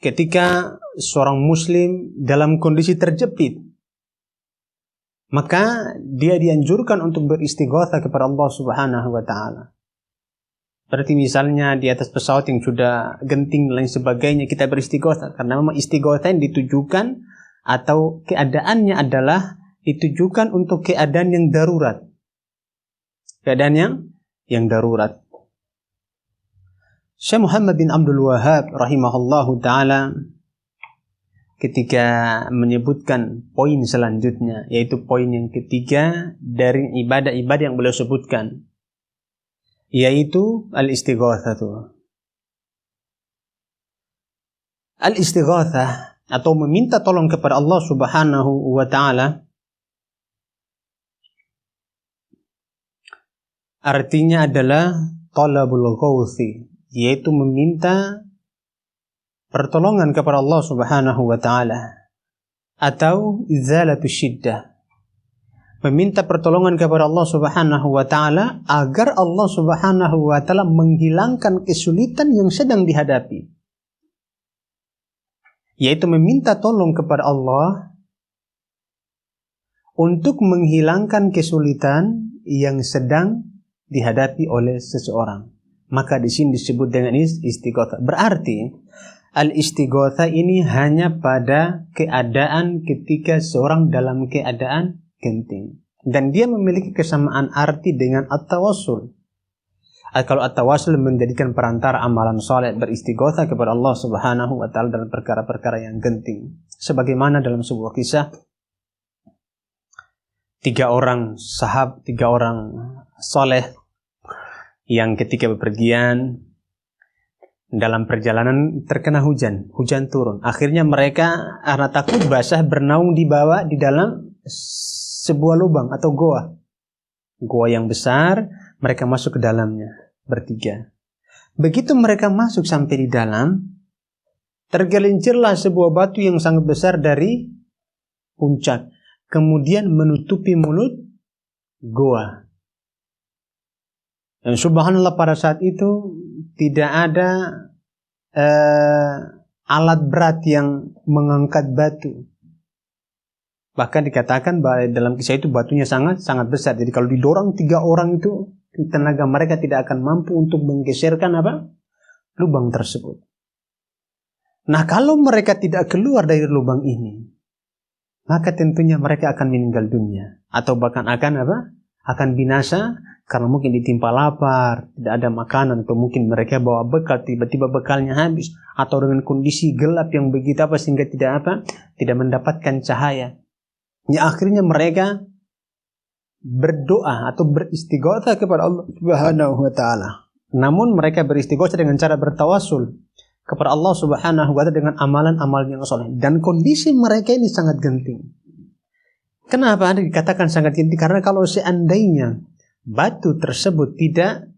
ketika seorang muslim dalam kondisi terjepit, maka dia dianjurkan untuk beristighatsah kepada Allah Subhanahu wa taala. Berarti misalnya di atas pesawat yang sudah genting dan lain sebagainya, kita beristighatsah karena memang istighatsah yang ditujukan atau keadaannya adalah ditujukan untuk keadaan yang darurat. Keadaan yang darurat. Syekh Muhammad bin Abdul Wahhab rahimahullahu taala ketika menyebutkan poin selanjutnya, yaitu poin yang ketiga dari ibadah-ibadah yang beliau sebutkan, yaitu al-istighatsah. Al-istighatsah atau meminta tolong kepada Allah Subhanahu wa taala artinya adalah talabul ghauthi, yaitu meminta pertolongan kepada Allah Subhanahu wa taala, atau izalatus syiddah, meminta pertolongan kepada Allah Subhanahu wa taala agar Allah Subhanahu wa taala menghilangkan kesulitan yang sedang dihadapi, yaitu meminta tolong kepada Allah untuk menghilangkan kesulitan yang sedang dihadapi oleh seseorang. Maka di sini disebut dengan istighatsah. Berarti al-istighatsah ini hanya pada keadaan ketika seorang dalam keadaan genting. Dan dia memiliki kesamaan arti dengan at-tawassul. Kalau at-tawassul menjadikan perantara amalan saleh, beristighatsah kepada Allah Subhanahu wa taala dalam perkara-perkara yang genting. Sebagaimana dalam sebuah kisah, tiga orang saleh yang ketika bepergian dalam perjalanan terkena hujan turun. Akhirnya mereka karena takut basah bernaung di dalam sebuah lubang atau goa yang besar. Mereka masuk ke dalamnya bertiga. Begitu mereka masuk sampai di dalam, tergelincirlah sebuah batu yang sangat besar dari puncak, kemudian menutupi mulut goa. Dan subhanallah, pada saat itu tidak ada alat berat yang mengangkat batu. Bahkan dikatakan bahwa dalam kisah itu batunya sangat besar. Jadi kalau didorong tiga orang itu, tenaga mereka tidak akan mampu untuk menggeserkan lubang tersebut. Nah, kalau mereka tidak keluar dari lubang ini, maka tentunya mereka akan meninggal dunia, atau bahkan akan binasa karena mungkin ditimpa lapar, tidak ada makanan, atau mungkin mereka bawa bekal, tiba-tiba bekalnya habis, atau dengan kondisi gelap yang begitu sehingga tidak mendapatkan cahaya. Ya, akhirnya mereka berdoa atau beristighatsah kepada Allah Subhanahu wa taala. Namun mereka beristighatsah dengan cara bertawassul kepada Allah Subhanahu wa taala dengan amalan-amalan yang saleh, dan kondisi mereka ini sangat genting. Kenapa dikatakan sangat genting? Karena kalau seandainya batu tersebut tidak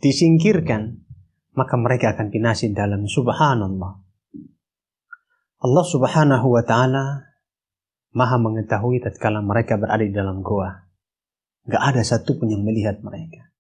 disingkirkan, maka mereka akan binasa dalam. Subhanallah. Allah Subhanahu wa taala Maha mengetahui tatkala mereka berada di dalam goa. Gak ada satu pun yang melihat mereka.